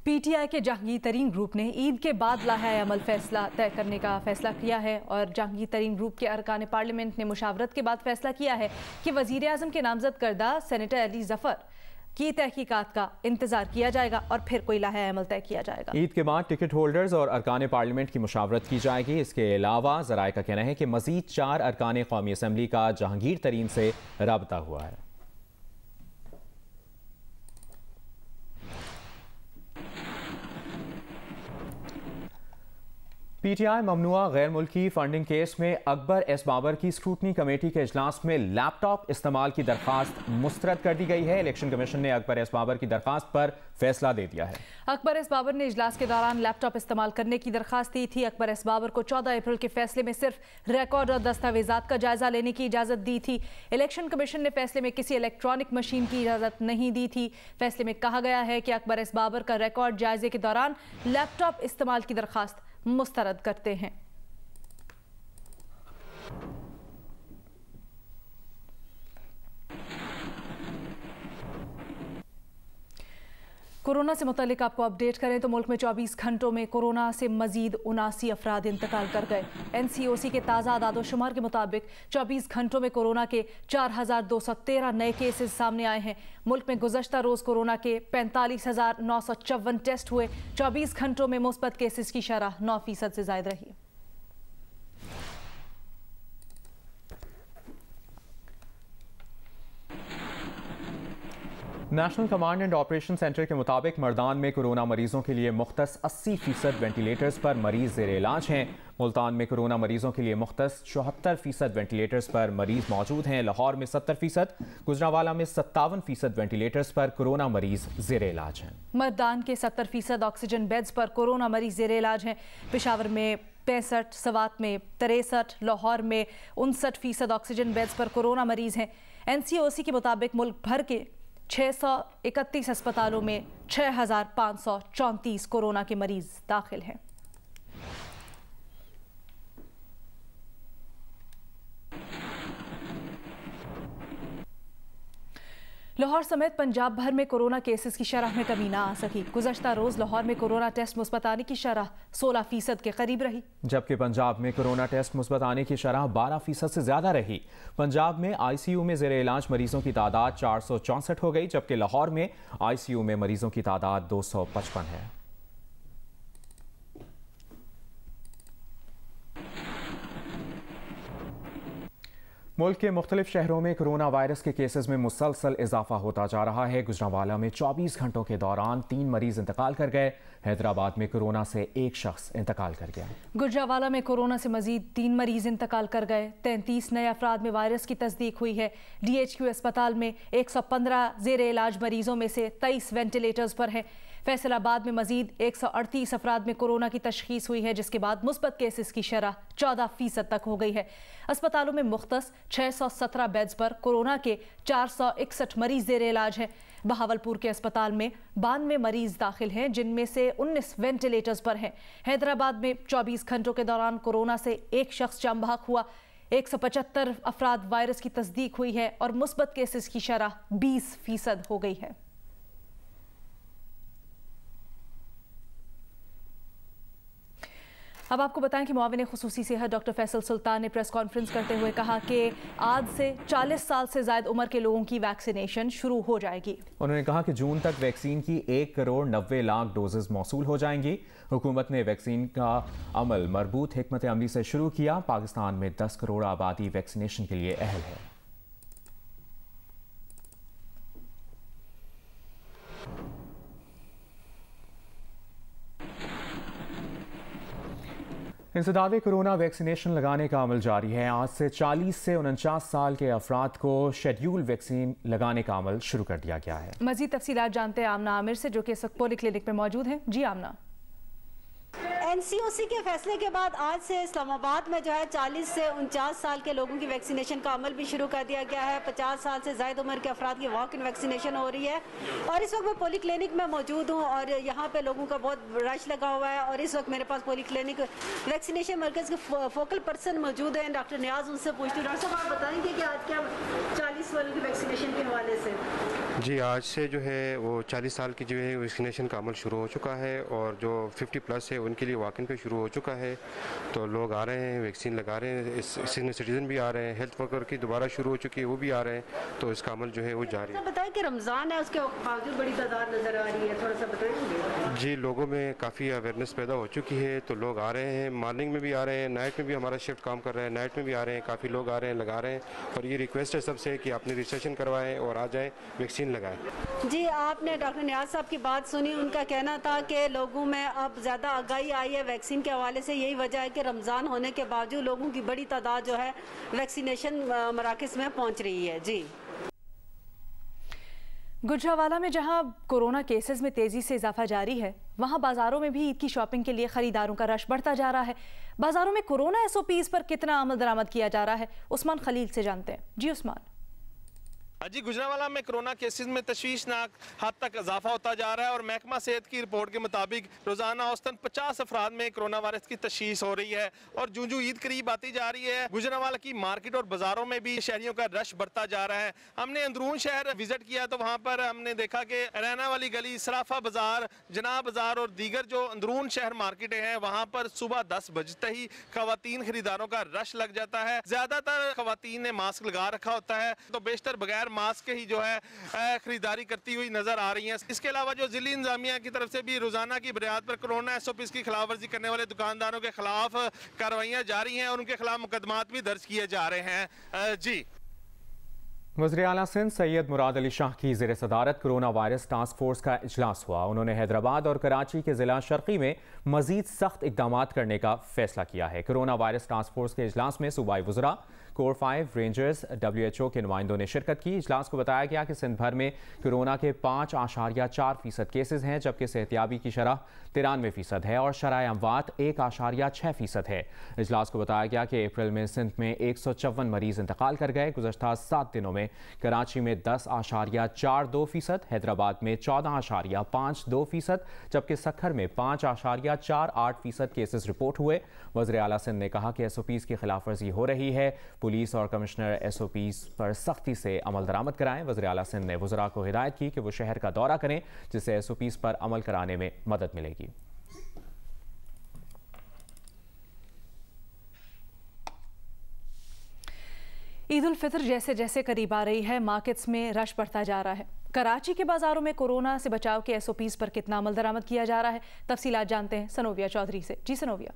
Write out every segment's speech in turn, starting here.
PTI के जहांगीर तरीन group ने ईद के बाद लाहे अमल फैसला तय करने का फैसला किया है और जहांगीर तरीन ग्रुप के अरकान पार्लियामेंट ने मुशावरत के बाद फैसला किया है कि वजीर आजम के नामजद करदा सेनेटर अली जफर की तहकीकात का इंतजार किया जाएगा और फिर कोई लाहे अमल तय किया जाएगा। ईद के बाद टिकट होल्डर्स और अरकान पार्लियामेंट की मुशावरत की जाएगी। इसके अलावा ज़राए का कहना है कि मजीद 4 अरकान कौमी असम्बली का जहांगीर तरीन से राबता हुआ है। पीटीआई ममनुआ गैर मुल्की फंडिंग केस में अकबर एस बाबर की स्क्रूटनी कमेटी के इजलास में लैपटॉप इस्तेमाल की दरखास्त मुस्तरद कर दी गई है। इलेक्शन कमीशन ने अकबर एस बाबर की दरखास्त पर फैसला दे दिया है। अकबर एस बाबर ने इजलास के दौरान लैपटॉप इस्तेमाल करने की दरखास्त दी थी। अकबर एस बाबर को 14 अप्रैल के फैसले में सिर्फ रिकॉर्ड और दस्तावेजात का जायजा लेने की इजाजत दी थी। इलेक्शन कमीशन ने फैसले में किसी इलेक्ट्रॉनिक मशीन की इजाजत नहीं दी थी। फैसले में कहा गया है कि अकबर एस बाबर का रिकॉर्ड जायजे के दौरान लैपटॉप इस्तेमाल की दरखास्त मुस्तरद करते हैं। कोरोना से मुतालिक आपको अपडेट करें तो मुल्क में 24 घंटों में कोरोना से मजीद 79 अफराद इंतकाल कर गए। NCOC के ताज़ा आदादोशुमार के मुताबिक 24 घंटों में कोरोना के 4213 नए केसेस सामने आए हैं। मुल्क में गुज़श्ता रोज़ कोरोना के 45,954 टेस्ट हुए। 24 घंटों में मुस्बत केसेस की शरह 9% से ज़ायद रही। National command and operation centre के मुताबिक मर्दान में कोरोना मरीजों के लिए मुख्तस 80% वेंटिलेटर्स पर मरीज ज़ेर इलाज हैं। मुल्तान में कोरोना मरीजों के लिए मुख्तस 74% वेंटिलेटर्स पर मरीज मौजूद हैं। लाहौर में 70%, गुजरांवाला में 57% वेंटिलेटर्स पर कोरोना मरीज ज़ेर इलाज हैं। मर्दान के 70% ऑक्सीजन बेड्स पर कोरोना मरीज ज़ेर इलाज हैं। पेशावर में 65, सवात में 63, लाहौर में 59% ऑक्सीजन बेड्स पर कोरोना मरीज हैं। NCOC के मुताबिक मुल्क भर के 631 अस्पतालों में 6534 कोरोना के मरीज दाखिल हैं। लाहौर समेत पंजाब भर में कोरोना केसेस की शरह में कमी ना आ सकी। गुज़श्ता रोज लाहौर में कोरोना टेस्ट मुस्बत आने की शरह 16% के करीब रही, जबकि पंजाब में कोरोना टेस्ट मुस्बत आने की शरह 12% से ज्यादा रही। पंजाब में ICU में ज़ेर इलाज मरीजों की तादाद 464 हो गई, जबकि लाहौर में ICU में मरीजों की तादाद 255 है। मुल्क के मुख्तलिफ शहरों में कोरोना वायरस के केसेस में मुसलसल इजाफा होता जा रहा है। गुजरांवाला में 24 घंटों के दौरान 3 मरीज इंतकाल कर गए। हैदराबाद में कोरोना से 1 शख्स इंतकाल कर गया। गुजरांवाला में कोरोना से मजीद 3 मरीज इंतकाल कर गए। 33 नए अफराद में वायरस की तस्दीक हुई है। DHQ अस्पताल में 115 ज़ेर इलाज मरीजों में से 23 वेंटिलेटर्स पर हैं। फैसलाबाद में मजीद 138 अफराद में कोरोना की तशखीस हुई है, जिसके बाद मुस्बत केसेस की शरह 14% तक हो गई है। अस्पतालों में मुख्तस 617 बेड्स पर कोरोना के 461 मरीज ज़ेर इलाज हैं। बहावलपुर के अस्पताल में 92 मरीज दाखिल हैं, जिनमें से 19 वेंटिलेटर्स पर हैं। हैदराबाद में 24 घंटों के दौरान कोरोना से 1 शख्स जाम बहक हुआ। 175 अफराद वायरस की तस्दीक हुई है और मुस्बत केसेस की शरह 20% हो गई है। अब आपको बताएं कि मुआविन खुसूसी सेहत डॉक्टर फैसल सुल्तान ने प्रेस कॉन्फ्रेंस करते हुए कहा कि आज से 40 साल से ज़ायद उम्र के लोगों की वैक्सीनेशन शुरू हो जाएगी। उन्होंने कहा कि जून तक वैक्सीन की 1,90,00,000 डोजेज मौसूल हो जाएंगी। हुकूमत ने वैक्सीन का अमल मरबूत हिकमत अमली से शुरू किया। पाकिस्तान में 10 करोड़ आबादी वैक्सीनेशन के लिए अहल है। इंसदाद कोरोना वैक्सीनेशन लगाने का अमल जारी है। आज से 40 से 49 साल के अफराद को शेड्यूल वैक्सीन लगाने का अमल शुरू कर दिया गया है। मजीद तफसीलात जानते हैं आमना आमिर से, जो कि इस वक्त पोली क्लिनिक में मौजूद हैं। जी आमना। एनसीओसी के फैसले के बाद आज से इस्लामाबाद में जो है 40 से 49 साल के लोगों की वैक्सीनेशन का अमल भी शुरू कर दिया गया है। 50 साल से ज़ायद उम्र के अफराद की वॉक इन वैक्सीनेशन हो रही है और इस वक्त मैं पॉली क्लिनिक में मौजूद हूँ और यहाँ पे लोगों का बहुत रश लगा हुआ है और इस वक्त मेरे पास पॉली क्लिनिक वैक्सीनेशन मरकज़ के फोकल पर्सन मौजूद हैं डॉक्टर नियाज। उनसे पूछती हूँ, डॉक्टर साहब आप बताएंगे कि आज क्या 40 वालों की वैक्सीनेशन के हवाले से? जी, आज से जो है वो 40 साल की जो है वैक्सीनेशन का अमल शुरू हो चुका है और जो 50 प्लस है उनके लिए वॉक इन पे शुरू हो चुका है। तो लोग आ रहे हैं, वैक्सीन लगा रहे हैं, सीनियर सिटीजन भी आ रहे हैं, हेल्थ वर्कर की दोबारा शुरू हो चुकी है वो भी आ रहे हैं। तो इसका अमल जो है वो जारी है। बताएं कि रमज़ान है उसके बावजूद बड़ी तादाद नज़र आ रही है, थोड़ा सा बताएंगे? जी, लोगों में काफ़ी अवेयरनेस पैदा हो चुकी है तो लोग आ रहे हैं, मॉर्निंग में भी आ रहे हैं, नाइट में भी हमारा शिफ्ट काम कर रहा है, नाइट में भी आ रहे हैं, काफ़ी लोग आ रहे हैं, लगा रहे हैं। और ये रिक्वेस्ट है सबसे कि अपनी रजिस्ट्रेशन करवाएं और आ जाएँ, वैक्सीन लगाएं। जी, आपने डॉक्टर नियाज साहब की बात सुनी। उनका कहना था कि लोगों में अब ज़्यादा आगाही आई है वैक्सीन के हवाले से। यही वजह है कि रमज़ान होने के बावजूद लोगों की बड़ी तादाद जो है वैक्सीनेशन मराकज़ में पहुंच रही है। जी, गुजरावाला में जहां कोरोना केसेस में तेजी से इजाफा जारी है, वहां बाजारों में भी ईद की शॉपिंग के लिए खरीदारों का रश बढ़ता जा रहा है। बाजारों में कोरोना एसओपीज पर कितना अमल दरामद किया जा रहा है, उस्मान खलील से जानते हैं। जी उस्मान। जी, गुजरावाला में कोरोना केसेस में तशवीशनाक हद तक इजाफा होता जा रहा है और महकमा सेहत की रिपोर्ट के मुताबिक रोजाना औसतन 50 अफराद में कोरोना वायरस की तशखीस हो रही है और जूं जूं ईद करीब आती जा रही है गुजरावाला की मार्केट और बाजारों में भी शहरियों का रश बढ़ता जा रहा है। हमने अंदरून शहर विजिट किया तो वहाँ पर हमने देखा कि रैना वाली गली, सराफा बाजार, जनाब बाजार और दीगर जो अंदरून शहर मार्केटें हैं वहाँ पर सुबह 10 बजते ही खवातीन खरीदारों का रश लग जाता है। ज्यादातर खवातीन ने मास्क लगा रखा होता है तो बेशतर बगैर मास्क के ही जो है खरीदारी करती हुई नजर आ रही हैं। इसके अलावा जो जिली इंतजामिया की तरफ से भी रोजाना की बुनियाद पर कोरोना एसओपीज की खिलाफ वर्जी करने वाले दुकानदारों के खिलाफ कार्रवाइयां जारी हैं और उनके खिलाफ मुकदमात भी दर्ज किए जा रहे हैं। जी, वज़ीर आला सिंध सैयद मुराद अली शाह की ज़ेर सदारत कोरोना वायरस टास्क फोर्स का इजलास हुआ। उन्होंने हैदराबाद और कराची के ज़िला शर्की में मजीद सख्त इक़दाम करने का फैसला किया है। कोरोना वायरस टास्क फोर्स के इजलास में सूबाई वज़रा, कोर 5, रेंजर्स, WHO के नुमाइंदों ने शिरकत की। इजलास को बताया गया कि सिंध भर में कोरोना के 5.4% केसेज हैं, जबकि सेहतियाबी की शरह 93% है और शरह अमवात 1.6% है। इजलास को बताया गया कि अप्रैल में सिंध में 154 मरीज इंतकाल कर गए। गुज़श्ता 7 दिनों में कराची में 10.42%, हैदराबाद में 14.52%, जबकि सखर में 5.48% केसेस रिपोर्ट हुए। वज़ीर आला सिंध ने कहा कि SOPs की खिलाफ वर्जी हो रही है, पुलिस और कमिश्नर SOPs पर सख्ती से अमल दरामद कराएं। वज़ीर आला सिंध ने वज़रा को हिदायत की कि वो शहर का दौरा करें जिससे SOPs पर अमल कराने में मदद मिलेगी। ईद उल फितर जैसे जैसे करीब आ रही है, मार्केट्स में रश बढ़ता जा रहा है। कराची के बाजारों में कोरोना से बचाव के SOPs पर कितना अमल दरामद किया जा रहा है, तफसीलात जानते हैं सनोविया चौधरी से। जी सनोविया।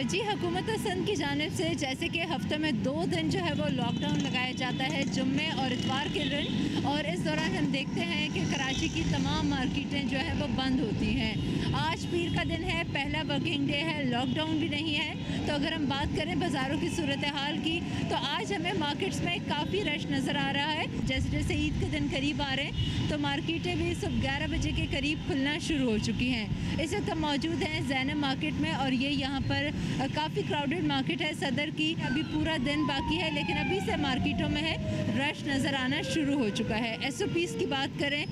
जी, हुकूमत सिंध की जानिब से जैसे कि हफ्ते में 2 दिन जो है वो लॉकडाउन लगाया जाता है, जुम्मे और इतवार के दिन, और इस दौरान हम देखते हैं कि कराची की तमाम मार्केटें जो है वो बंद होती हैं। आज पीर का दिन है, पहला वर्किंग डे है, लॉकडाउन भी नहीं है। तो अगर हम बात करें बाज़ारों की सूरत हाल की तो आज हमें मार्केट्स में काफ़ी रश नज़र आ रहा है। जैसे जैसे ईद के दिन करीब आ रहे हैं तो मार्केटें भी सुबह 11 बजे के करीब खुलना शुरू हो चुकी हैं। इस वक्त हम मौजूद हैं ज़ैनब मार्केट में और ये यहाँ पर काफ़ी क्राउडेड मार्केट है सदर की। अभी पूरा दिन बाकी है लेकिन अभी से मार्केटों में है रश नज़र आना शुरू हो चुका है। SOPs की बात करें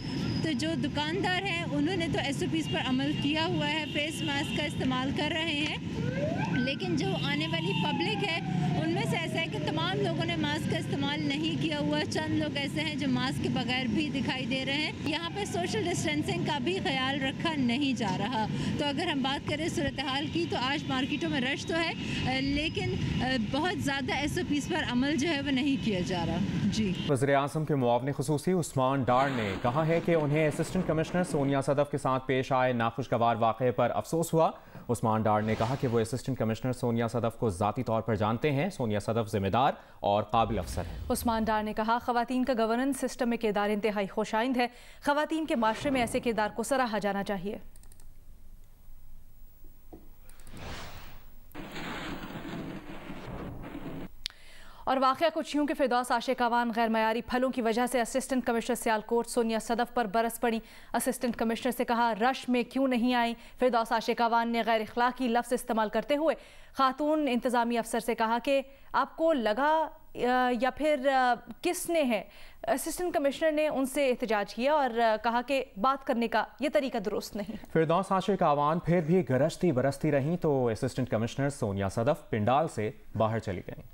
तो जो दुकानदार हैं उन्होंने तो SOPs पर अमल किया हुआ है, फेस मास्क का इस्तेमाल कर रहे हैं, लेकिन जो आने वाली पब्लिक है उनमें से ऐसा है कि तमाम लोगों ने मास्क का इस्तेमाल नहीं किया हुआ। चंद लोग ऐसे हैं जो मास्क के बगैर भी दिखाई दे रहे हैं। यहाँ पर सोशल डिस्टेंसिंग का भी ख्याल रखा नहीं जा रहा। तो अगर हम बात करें सूरत हाल की तो आज मार्केटों में रश तो है लेकिन बहुत ज़्यादा SOPs पर अमल जो है वो नहीं किया जा रहा। जी, वज़ीर आज़म के मुआवने ख़ुसूसी उस्मान डार ने कहा है कि उन्हें असिस्टेंट कमिश्नर सोनिया सदफ के साथ पेश आए नाखुशगवार वाक़े पर अफसोस हुआ। उस्मान डार ने कहा कि वो असिस्टेंट कमिश्नर सोनिया सदफ को ज़ाती तौर पर जानते हैं। सोनिया सदफ जिम्मेदार और काबिल अफसर है। उस्मान डार ने कहा ख़वातीन का गवर्नेंस सिस्टम में किरदार इंतहाई खुशाइंद है। ख़वातीन के माशरे में ऐसे किरदार को सराहा जाना चाहिए। और वाक़या कुछ यूँ कि फिरदौस आशिक अवान गैर मयारी फलों की वजह से असिस्टेंट कमिश्नर सियालकोट सोनिया सदफ पर बरस पड़ी। असिस्टेंट कमिश्नर से कहा रश में क्यों नहीं आई। फिरदौस आशिक अवान ने गैर इखलाकी लफ्ज़ इस्तेमाल करते हुए खातून इंतज़ामी अफसर से कहा कि आपको लगा या फिर किसने है। असिस्टेंट कमिश्नर ने उनसे एहतजाज किया और कहा कि बात करने का ये तरीका दुरुस्त नहीं। फिरदौस आशिक अवान फिर भी गरजती बरसती रहीं तो असिस्टेंट कमिश्नर सोनिया सदफ पिंडाल से बाहर चली गईं।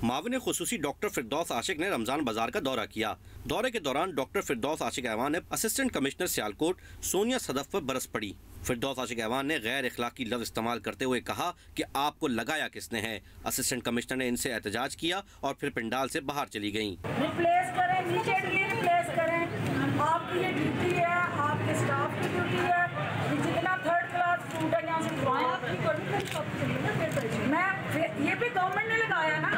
माविन खुसूसी डॉक्टर फिरदौस आशिक ने रमजान बाजार का दौरा किया। दौरे के दौरान डॉक्टर फिरदौस आशिक अवान ने असिस्टेंट कमिश्नर सियालकोट सोनिया सदफ पर बरस पड़ी। फिरदौस आशिक अवान ने गैर इखलाकी लफ्ज़ इस्तेमाल करते हुए कहा कि आपको लगाया किसने है। असिस्टेंट कमिश्नर ने इनसे एहतजाज किया और फिर पिंडाल से बाहर चली गईं। रिप्लेस करें, नीचे रिप्लेस करें, आपकी ये ड्यूटी है, आपके स्टाफ की ड्यूटी है। जितना थर्ड क्लास स्टूडेंट है यहाँ से मैं ये भी गवर्नमेंट ने लगाया ना,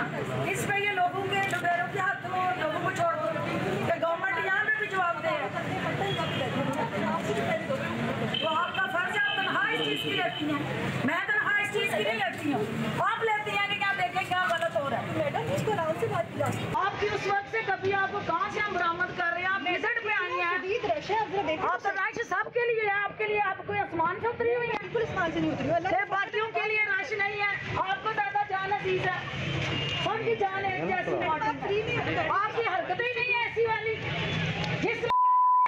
इस पे ये लोगों के डुबेरों के हाथ में लोगों को छोड़ दो। गवर्नमेंट यहाँ पे भी जवाब दे। तो आपका फर्ज है, आप तनख्वाह इस चीज़ की लेती हैं, मैं तनख्वाह इस चीज़ की नहीं लेती हूँ। आप लेती हैं कि क्या देखें क्या गलत हो रहा है। मैडम इसको आराम से बात की आपकी उस वक्त से कभी आपको कहाँ से हम बरामद कर रहे हैं। आप विजिट पे आई हैं, आप तो राश सबके लिए है, आपके लिए आप कोई आसमान से उतरी हुई है। बिल्कुल आसमान से नहीं उतरी हुई, बाकियों के लिए राश नहीं है। आपको ज़्यादा जान अजीज है, उनकी जान है जैसी। आपकी हरकतें ही नहीं है ऐसी वाली। जिस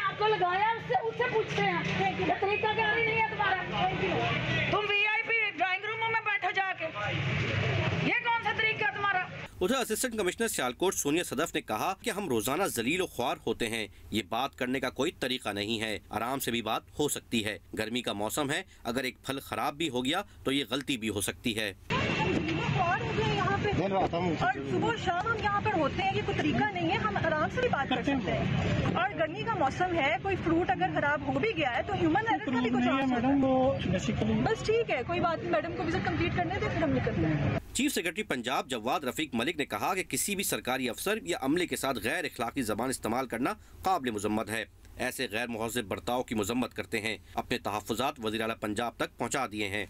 आपको लगाया उससे पूछते हैं ये तरीका क्या नहीं है तुम्हारा। तुम VIP ड्राइंग रूमों में बैठो जाके, ये कौन सा तरीका है तुम्हारा। उधर असिस्टेंट कमिश्नर सियालकोट सोनिया सदफ ने कहा कि हम रोजाना जलील और ख्वार होते हैं, ये बात करने का कोई तरीका नहीं है। आराम से भी बात हो सकती है। गर्मी का मौसम है, अगर एक फल खराब भी हो गया तो ये गलती भी हो सकती है। यहाँ पे और सुबह शाम हम यहाँ पर होते हैं, ये कोई तरीका नहीं है। हम आराम से भी बात कर सकते हैं। और गर्मी का मौसम है, कोई फ्रूट अगर खराब हो भी गया है तो ह्यूमन एरर का भी कुछ बस ठीक है, कोई बात नहीं। मैडम को विजिट कंप्लीट करने दे, फिर हम निकलते हैं। चीफ सेक्रेटरी पंजाब जवाद रफीक मलिक ने कहा कि किसी भी सरकारी अफसर या अमले के साथ गैर इखलाकी जबान इस्तेमाल करना काबिल मुजम्मत है। ऐसे गैर मुहज़्ज़ब बर्ताव की मुजम्मत करते हैं। अपने तहफ़्फ़ुज़ात वज़ीर आला पंजाब तक पहुँचा दिए हैं।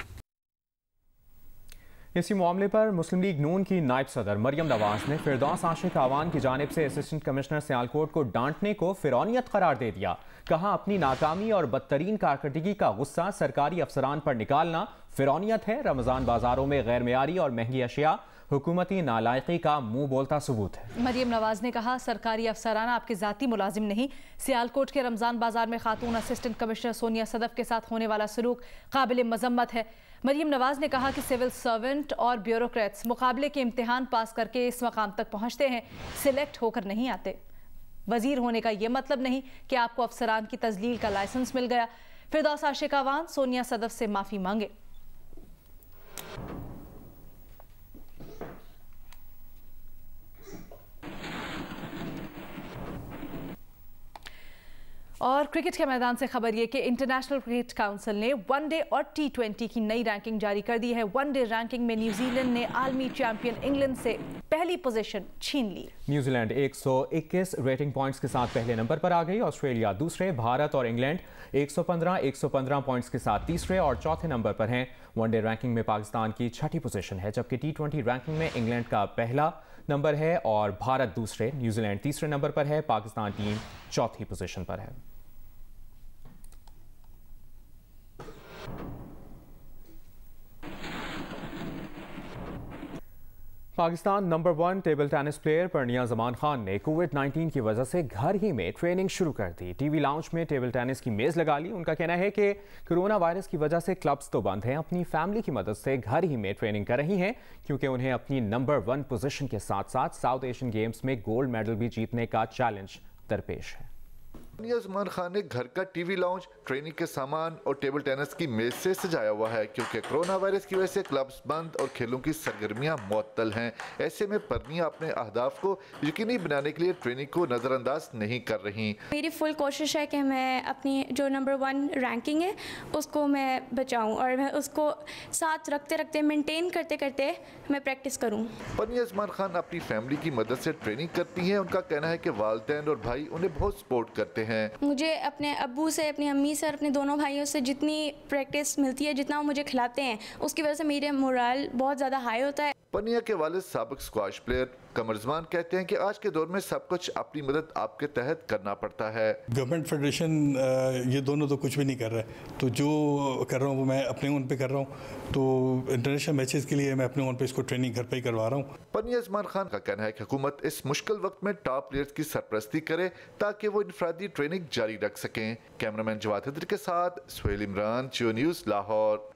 इसी मामले पर मुस्लिम लीग नून की नायब सदर मरियम नवाज ने फिरदौस आशिक अवान की जानिब से असिस्टेंट कमिश्नर सियालकोट को डांटने को फिरौनियत करार दे दिया। कहा अपनी नाकामी और बदतरीन कारकर्दगी का गुस्सा सरकारी अफसरान पर निकालना फिरौनियत है। रमजान बाजारों में गैर मेयारी और महंगी अशिया हुकूमती नालायकी का मुंह बोलता सबूत है। मरियम नवाज ने कहा सरकारी अफसरान आपके जाती मुलाजिम नहीं। सियालकोट के रमजान बाजार में खातून असिस्टेंट कमिश्नर सोनिया सदफ के साथ होने वाला सलूक काबिल मजम्मत है। मरियम नवाज ने कहा कि सिविल सर्वेंट और ब्यूरोक्रेट्स मुकाबले के इम्तिहान पास करके इस मकाम तक पहुँचते हैं, सिलेक्ट होकर नहीं आते। वजीर होने का ये मतलब नहीं कि आपको अफसरान की तजलील का लाइसेंस मिल गया। फिरदौस आशिक अवान सोनिया सदफ से माफ़ी मांगे। और क्रिकेट के मैदान से खबर ये कि इंटरनेशनल क्रिकेट काउंसिल ने वनडे और T20 की नई रैंकिंग जारी कर दी है। वनडे रैंकिंग में न्यूजीलैंड ने आलमी चैंपियन इंग्लैंड से पहली पोजीशन छीन ली। न्यूजीलैंड 121 रेटिंग पॉइंट्स के साथ पहले नंबर पर आ गई। ऑस्ट्रेलिया दूसरे, भारत और इंग्लैंड 115 पॉइंट्स के साथ तीसरे और चौथे नंबर पर हैं। वनडे रैंकिंग में पाकिस्तान की छठी पोजीशन है, जबकि T20 रैंकिंग में इंग्लैंड का पहला नंबर है और भारत दूसरे, न्यूजीलैंड तीसरे नंबर पर है, पाकिस्तान टीम चौथी पोजीशन पर है। Pakistan number 1 table tennis player Parniya Zaman Khan ने कोविड-19 की वजह से घर ही में ट्रेनिंग शुरू कर दी। टीवी लाउंज में टेबल टेनिस की मेज लगा ली। उनका कहना है कि कोरोना वायरस की वजह से क्लब्स तो बंद हैं, अपनी फैमिली की मदद से घर ही में ट्रेनिंग कर रही हैं, क्योंकि उन्हें अपनी नंबर 1 पोजीशन के साथ साथ साउथ एशियन गेम्स में गोल्ड मेडल भी जीतने का चैलेंज दरपेश है। परनिया जमान खान ने घर का टीवी लाउंज ट्रेनिंग के सामान और टेबल टेनिस की मेज से सजाया हुआ है, क्योंकि कोरोना वायरस की वजह से क्लब्स बंद और खेलों की सरगर्मियां मुअत्तल हैं। ऐसे में परनिया अपने अहदाफ को यकीनी बनाने के लिए ट्रेनिंग को नज़रअंदाज नहीं कर रही। मेरी फुल कोशिश है कि मैं अपनी जो नंबर 1 रैंकिंग है उसको मैं बचाऊं और मैं उसको साथ रखते रखते मेंटेन करते करते मैं प्रैक्टिस करूं। परनिया जमान खान अपनी फैमिली की मदद से ट्रेनिंग करती हैं। उनका कहना है कि वालिदैन और भाई उन्हें बहुत सपोर्ट करते हैं। मुझे अपने अब्बू से, अपनी अम्मी से और अपने दोनों भाइयों से जितनी प्रैक्टिस मिलती है, जितना वो मुझे खिलाते हैं, उसकी वजह से मेरे मोरल बहुत ज़्यादा हाई होता है। पनिया के वालिद साबिक स्क्वाश प्लेयर कमरजमान कहते हैं कि आज के दौर में सब कुछ अपनी मदद आपके तहत करना पड़ता है। गवर्नमेंट फेडरेशन ये दोनों तो कुछ भी नहीं कर रहा है, तो जो कर रहा हूँ वो मैं अपने ओन पे कर रहा हूँ। तो इंटरनेशनल मैचेस के लिए मैं अपने ओन पे इसको ट्रेनिंग घर पे ही करवा रहा हूँ। पनिया उस्मान खान का कहना है कि हुकूमत इस मुश्किल वक्त में टॉप प्लेयर्स की सरपरस्ती करे ताकि वो इनफरादी ट्रेनिंग जारी रख सकें। कैमरामैन जवाद हैदरी के साथ सुहेल इमरान, जियो न्यूज़, लाहौर।